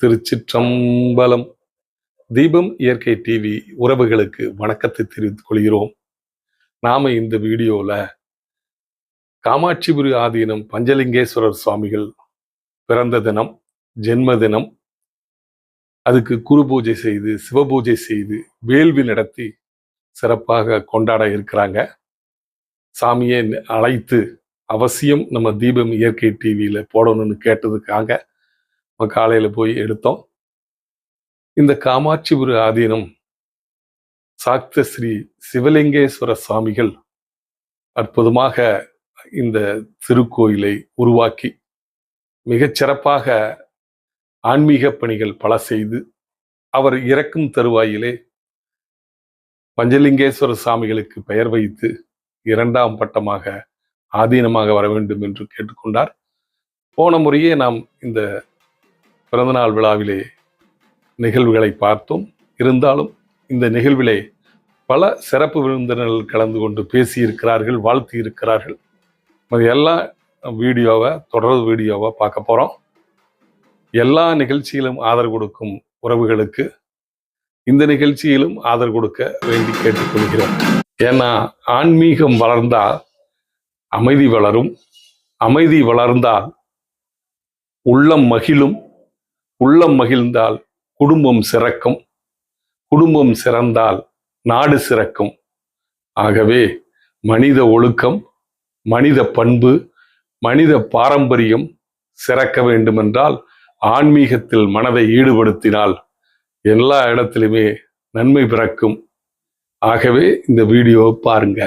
திருச்சிற்றம்பலம். தீபம் இயற்கை டிவி உறவுகளுக்கு வணக்கத்தை தெரிவித்துக் கொள்கிறோம். நாம இந்த வீடியோல காமாட்சிபுரி ஆதீனம் பஞ்சலிங்கேஸ்வரர் சுவாமிகள் பிறந்த தினம், ஜென்ம தினம், அதுக்கு குரு பூஜை செய்து, சிவபூஜை செய்து, வேள்வி நடத்தி சிறப்பாக கொண்டாட இருக்கிறாங்க. சாமியை அழைத்து அவசியம் நம்ம தீபம் இயற்கை டிவியில போடணும்னு கேட்டதுக்காக காலையில போய் எடுத்தோம். இந்த காமாட்சிபுரி ஆதீனம் சாக்த ஸ்ரீ சிவலிங்கேஸ்வர சுவாமிகள் அற்புதமாக இந்த திருக்கோயிலை உருவாக்கி மிகச் சிறப்பாக ஆன்மீக பணிகள் பல செய்து அவர் இறக்கும் தருவாயிலே பஞ்சலிங்கேஸ்வர சுவாமிகளுக்கு பெயர் வைத்து 2ஆம் பட்டமாக ஆதீனமாக வர வேண்டும் என்று கேட்டுக்கொண்டார். போன முறையே நாம் இந்த பிறந்தநாள் விழாவிலே நிகழ்வுகளை பார்த்தோம். இருந்தாலும் இந்த நிகழ்விலே பல சிறப்பு விருந்தினர்கள் கலந்து கொண்டு பேசியிருக்கிறார்கள், வாழ்த்தி இருக்கிறார்கள். அது எல்லாம் தொடர் வீடியோவை பார்க்க போகிறோம். எல்லா நிகழ்ச்சியிலும் ஆதரவு கொடுக்கும் உறவுகளுக்கு இந்த நிகழ்ச்சியிலும் ஆதரவு கொடுக்க வேண்டி கேட்டுக்கொள்கிறோம். ஏன்னா ஆன்மீகம் வளர்ந்தால் அமைதி வளரும், அமைதி வளர்ந்தால் உள்ளம் மகிழும், உள்ளம் மகிழ்ந்தால் குடும்பம் சிறக்கும், குடும்பம் சிறந்தால் நாடு சிறக்கும். ஆகவே மனித ஒழுக்கம், மனித பண்பு, மனித பாரம்பரியம் சிறக்க வேண்டுமென்றால் ஆன்மீகத்தில் மனதை ஈடுபடுத்தினால் எல்லா இடத்திலுமே நன்மை பிறக்கும். ஆகவே இந்த வீடியோவை பாருங்க.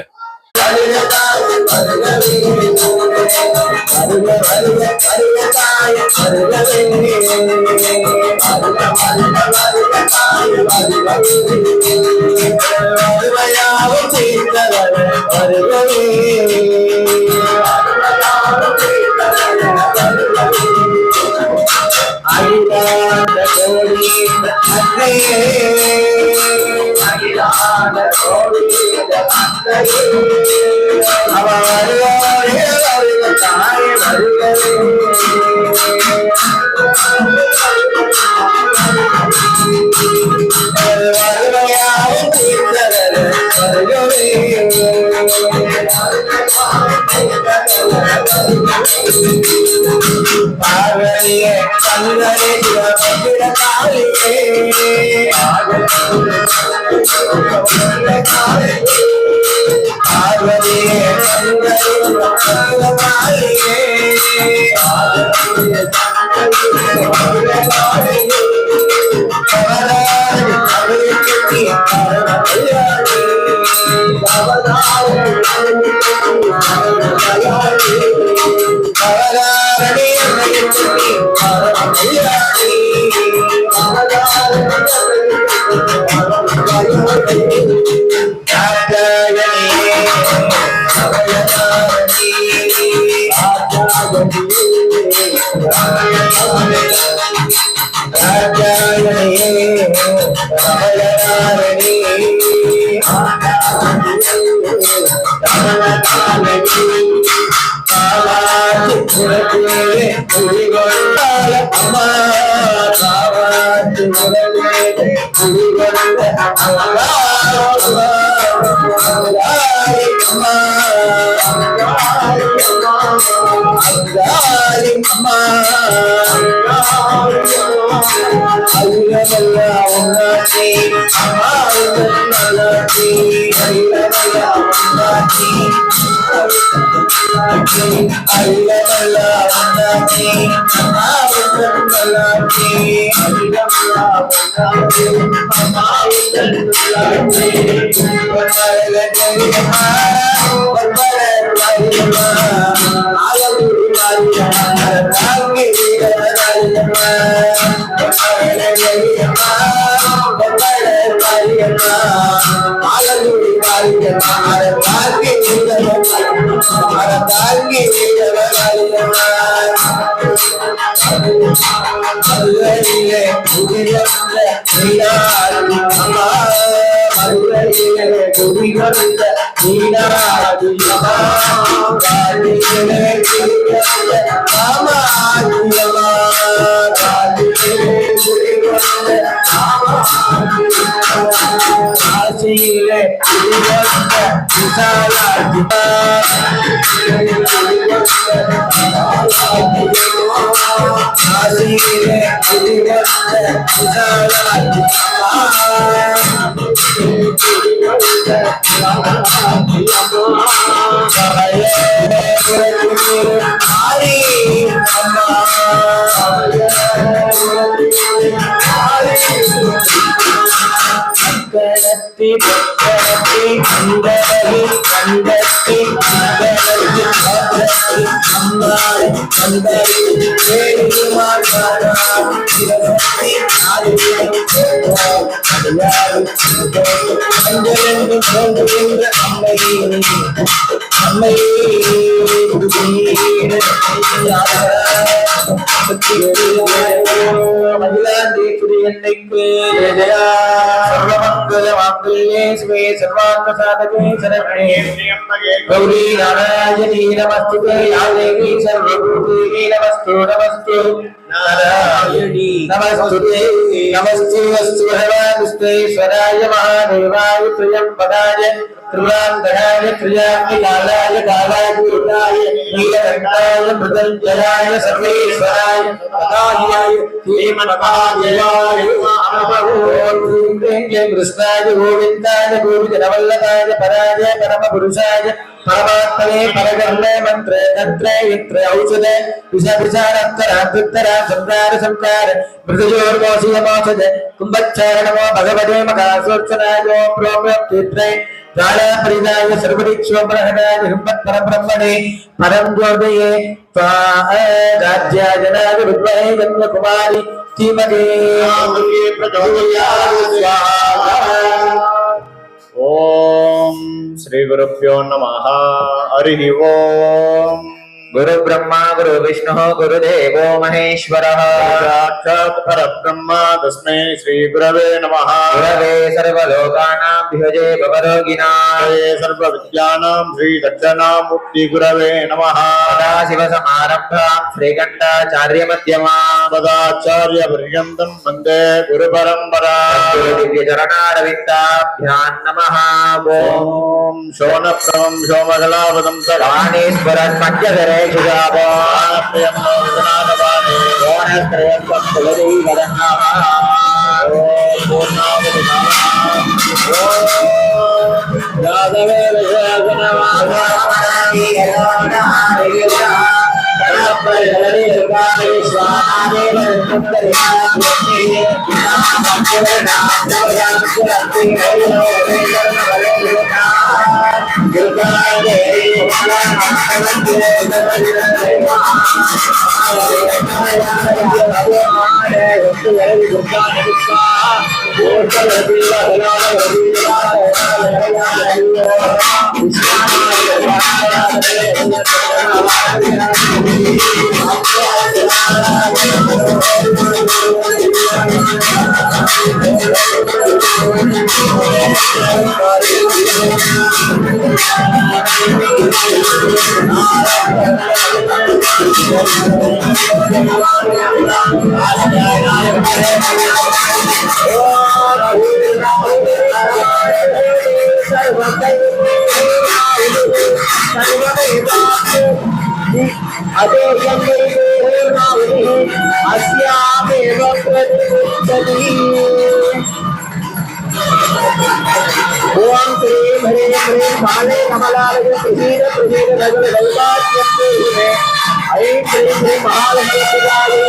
கண்டத்தி கண்டத்தி கண்டத்தி गौरी नारायणी नमस्तुते या देवी सर्वभूतेषु नमस्तु नमस्तु नारायणी नमस्तुते नमस्तु अस्तु भगवान् विश्वेश्वराय महादेवाय त्र्यम्बकाय त्रिपुरान्तकाय त्रियाज्ञकालाय कालाय गुरुराय नीलकण्ठाय मृदञ्जयाय सर्वेश्वराय तथाय श्रीमन्महादेवाय नमः कृष्णाय गोविन्दाय गोविन्दवल्लभाय पराय परमपुरुषाय परमात्मने परगर्णे मन्त्रे तन्त्रे यन्त्रे औषधे विषविचारत्तरात्तरा संसार मृतयोर्मोषियमोषध कुम्भच्छारणमो भगवते मकासोत्सनायो प्रोम्यप्तित्रे प्राणापरिदाय सर्वदीक्षोपरहणाय हिम्मत्परब्रह्मणे परं ज्योतये स्वाहाय विद्महे जन्मकुमारी धीमहि प्रचोदयात् स्वाहा। ओम श्री गुरुभ्यो नमः। हरि ओम। गुरु ब्रह्मा गुरु विष्णु गुरुदेवो महेश्वरः साक्षात् परब्रह्म तस्मै श्री गुरवे नमः। गुरवे सर्वलोकानां भिषजे भवरोगिणां सर्वविद्यानां श्री दक्षिणामूर्ति गुरवे नमः। सदाशिवसमारम्भां श्रीकण्ठाचार्यमध्यमां पदाचार्यपर्यन्तं वन्दे गुरुपरम्परां। दिव्यचरणारविन्दाभ्यां नमः। ओम शोणप्रभं शोमकलावदं सदानीश्वरन् पञ्चधरे ओम श्री हरे हरे काले कमलालय प्रसीद प्रसीद नगल गौदाच्यन्ते मे ऐं श्री श्री महालक्ष्मी पूजायै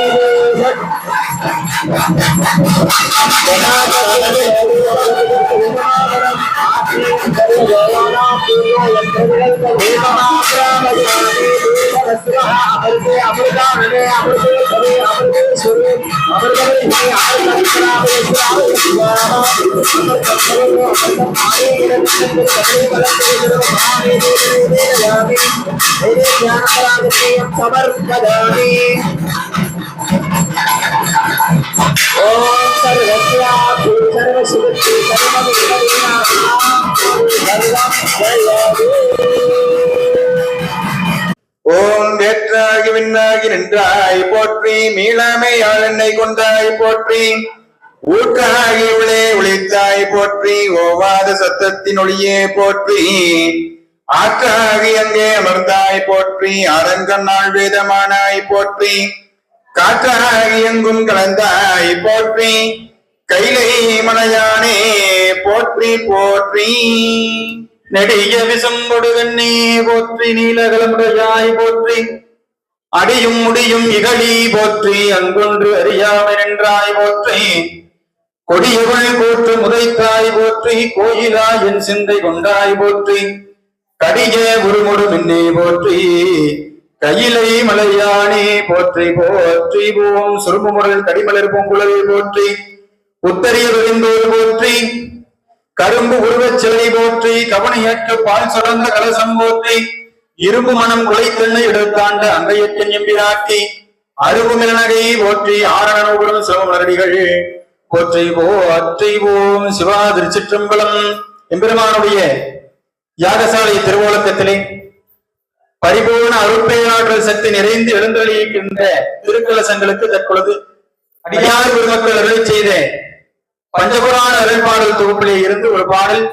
समर्पयामि। ओम सर्वस्यापि सर्वसिद्धि ஓம் வேற்றாகி விண்ணாகி நின்றாய் போற்றி மீளாமை ஆளெண்ணை கொண்டாய் போற்றி ஊற்றாகி உள்ளே ஒளித்தாய் போற்றி, ஓவாத சத்தத்தின் ஒளியே போற்றி. ஆற்றாகி அங்கே அமர்ந்தாய் போற்றி, அரங்கண்ணாள் வேதமானாய் போற்றி. காற்றாகி எங்கும் கலந்தாய் போற்றி, கைலை மலையானே போற்றி போற்றி. நெடிய விசம்பொடுவெண்ணே போற்றி, நீலகலமுடையாய் போற்றி. அடியும் முடியும் இகழி போற்றி, அங்கொன்று அறியாமல் நின்றாய் போற்றி. கொடியவள் போற்று முதைத்தாய் போற்றி, கோயிலா என் சிந்தை கொண்டாய் போற்றி. கடிய உருமுடு மின்னே போற்றி, கையிலை மலையானே போற்றி போற்றி. ஓம் சுருமுமுரல் கடிமலர் பூங்குழலை போற்றி. உத்தரிய விரிந்தோர் போற்றி, கரும்பு உருவச் சிலை போற்றி. கவனியற்று பால் சுரந்த கலசம் போற்றி. இரும்பு மனம் குலைத்தெண்ணை எடுத்தாண்ட அங்கையத்தின் எம்பிராட்டி. அருகுமிலனகை போற்றி, ஆரணனுடன் சிவமலரடிகள் போற்றி போற்றி. ஓம் சிவா திருச்சிற்றம்பலம். எம்பெருமானுடைய யாகசாலை திருவோலக்கத்திலே பரிபூர்ண அருட்பெயராற்றல் சக்தி நிறைந்து எழுந்தருளியிருக்கின்ற திருக்கலசங்களுக்கு தற்பொழுது அடியார் பெருமக்கள் அருளை செய்த பஞ்சபுராண அருள்பாடல் தொகுப்பிலே இருந்து ஒரு பாடல்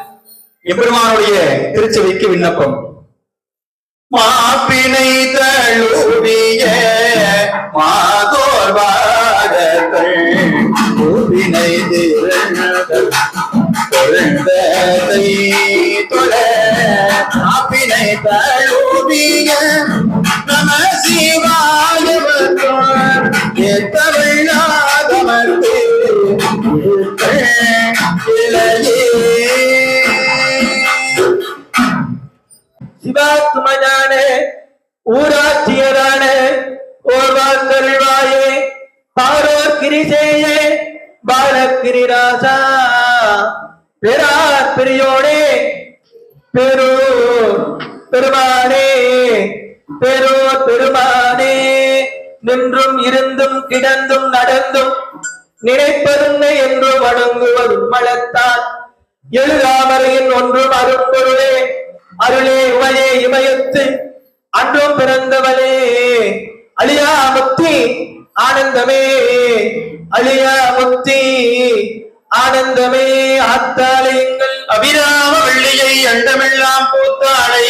எம்பெருமானுடைய திருச்சபைக்கு விண்ணப்பம். மாப்பினை தழுவிய மாதோர் வாதங்கள் பூவினை திரண்டதை தொழ. மாப்பினை தழுவிய நம சிவாயவத்தோர் ஏத்தவள்ளாதமர்க்கு இளையே. சிவாத்மனானே ஊராட்சியரானே ஓர்வார் கருள்வாயே பாரோர் கிரிசேயே பாலக்கிரிராசா பெறார் பெரியோனே பெரு பெருமானே பெரோ பெருமானே. நின்றும் இருந்தும் கிடந்தும் நடந்தும் நினைப்பதுன்னை என்று வணங்குவதும் மலத்தான் எழுதாமறையின் ஒன்றும் அருட்பொருளே அருளே உமையே இமயத்து அன்றும் பிறந்தவளே. அழியா முக்தி ஆனந்தமே அழியா முக்தி ஆனந்தமே. ஆத்தாலயங்கள் அபிராம வெள்ளியை அண்டமெல்லாம் பூத்தாளை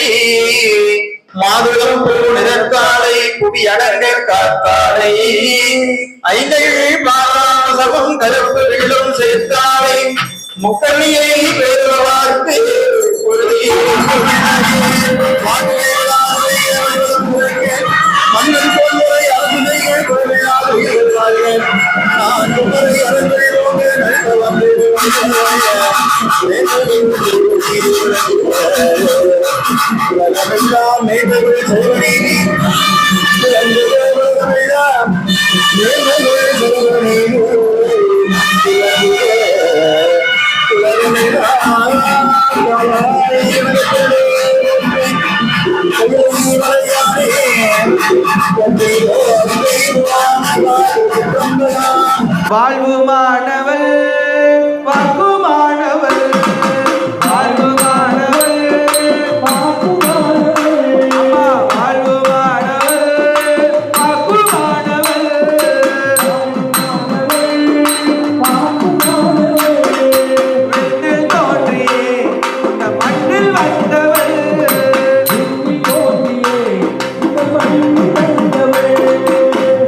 மாதுளம் பூ நிறத்தாளை புவி அடங்கற் காத்தாளை ஐந்தை பாசகம் கருப்பு விழும் சேர்த்தாளை முக்கணியை பெறுவார்க்கு மன்னன் கொள்முறை அரசுகள் கோவிலாக நான் குமரை அரங்கோடு வாழ்வு மாணவள் வாக்கு மாணவள் வாழ்வு மாணவள் வாக்கு மாணவள் வாழ்வு மாணவள் வாக்கு மாணவள் விண்ணில் தோன்றியே இந்த மண்ணில் வந்தவள்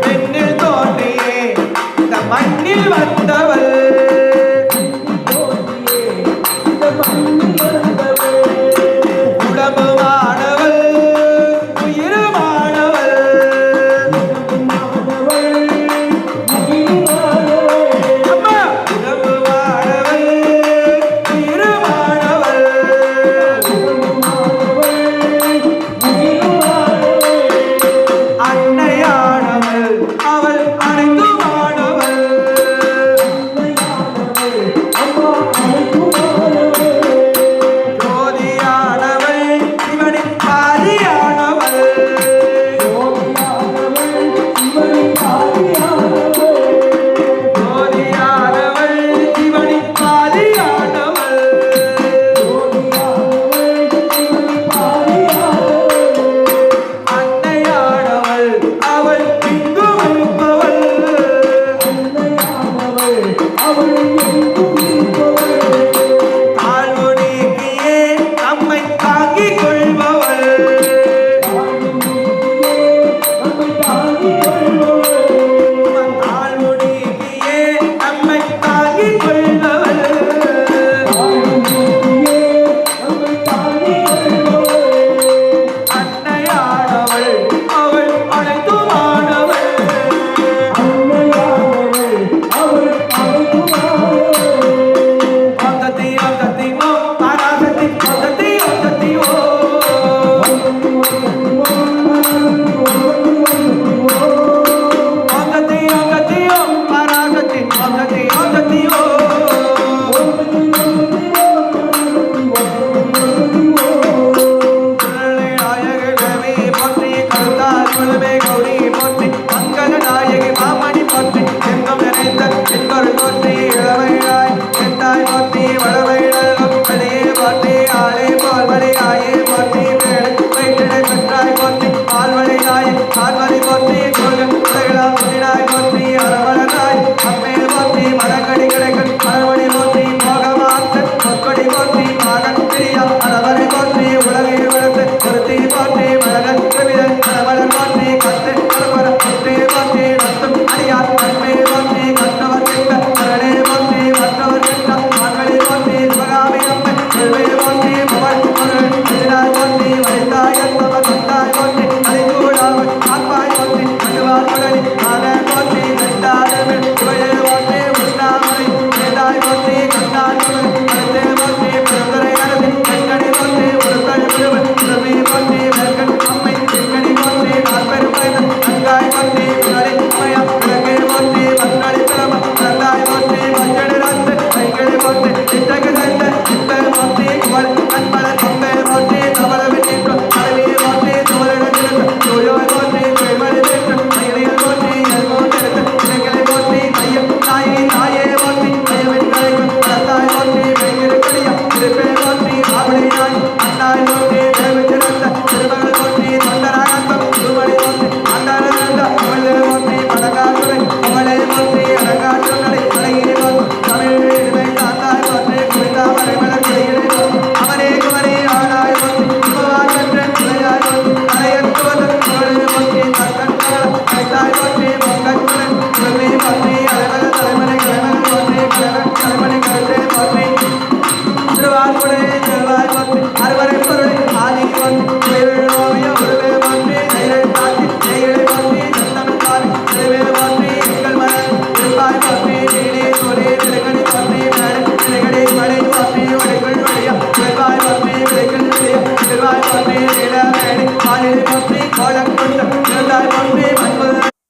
விண்ணில் தோன்றியே இந்த மண்ணில் வந்தவள்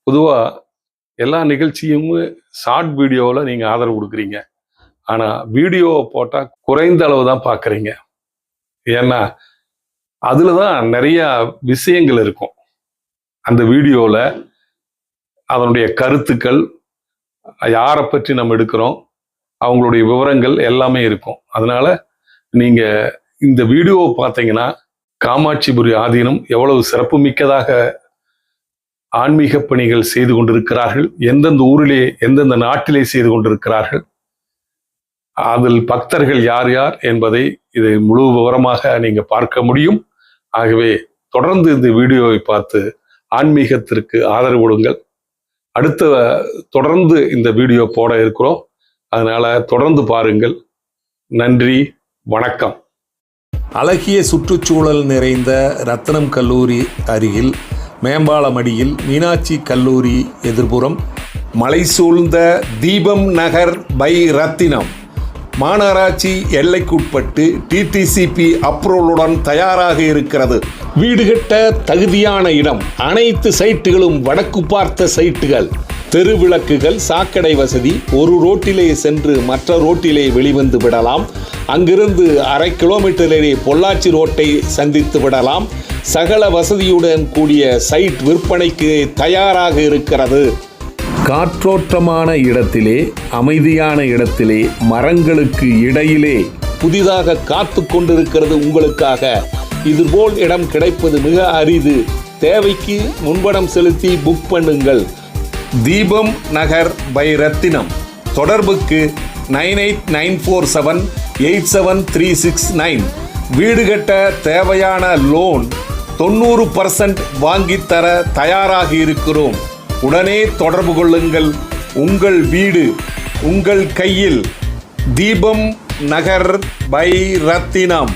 பொதுவாக எல்லா நிகழ்ச்சியும் ஷார்ட் வீடியோவில் நீங்கள் ஆதரவு கொடுக்குறீங்க. ஆனால் வீடியோவை போட்டால் குறைந்த அளவு தான் பார்க்குறீங்க. ஏன்னா அதில் தான் நிறைய விஷயங்கள் இருக்கும். அந்த வீடியோவில் அதனுடைய கருத்துக்கள், யாரை பற்றி நம்ம எடுக்கிறோம், அவங்களுடைய விவரங்கள் எல்லாமே இருக்கும். அதனால நீங்கள் இந்த வீடியோவை பார்த்தீங்கன்னா காமாட்சிபுரி ஆதீனம் எவ்வளவு சிறப்பு மிக்கதாக ஆன்மீக பணிகள் செய்து கொண்டிருக்கிறார்கள், எந்தெந்த ஊரிலே எந்தெந்த நாட்டிலே செய்து கொண்டிருக்கிறார்கள், அதில் பக்தர்கள் யார் யார் என்பதை இதை முழு விவரமாக நீங்க பார்க்க முடியும். ஆகவே தொடர்ந்து இந்த வீடியோவை பார்த்து ஆன்மீகத்திற்கு ஆதரவு கொடுங்கள். தொடர்ந்து இந்த வீடியோ போட இருக்கிறோம். அதனால தொடர்ந்து பாருங்கள். நன்றி, வணக்கம். அழகிய சுற்றுச்சூழல் நிறைந்த ரத்னம் கல்லூரி அருகில் மேம்பாலமடியில் மீனாட்சி கல்லூரி எதிர்புறம் மலை சூழ்ந்த தீபம் நகர் பை ரத்தினம் மாநகராட்சி எல்லைக்குட்பட்டு டிடிசிபி அப்ரூவலுடன் தயாராக இருக்கிறது. வீடு கட்ட தகுதியான இடம். அனைத்து சைட்டுகளும் வடக்கு பார்த்த சைட்டுகள். தெருவிளக்குகள், சாக்கடை வசதி. ஒரு ரோட்டிலே சென்று மற்ற ரோட்டிலே வெளிவந்து விடலாம். அங்கிருந்து 1/2 கிலோமீட்டரிலே பொள்ளாச்சி ரோட்டை சந்தித்து விடலாம். சகல வசதியுடன் கூடிய சைட் விற்பனைக்கு தயாராக இருக்கிறது. காற்றோட்டமான இடத்திலே, அமைதியான இடத்திலே, மரங்களுக்கு இடையிலே புதிதாக காத்து கொண்டிருக்கிறது உங்களுக்காக. இதுபோல் இடம் கிடைப்பது மிக அரிது. தேவைக்கு முன்பணம் செலுத்தி புக் பண்ணுங்கள். தீபம் நகர் பை ரத்தினம். தொடர்புக்கு 9894787369. வீடு கட்ட தேவையான லோன் 90% வாங்கித்தர தயாராக இருக்கிறோம். உடனே தொடர்பு கொள்ளுங்கள். உங்கள் வீடு உங்கள் கையில். தீபம் நகர் பை ரத்தினம்.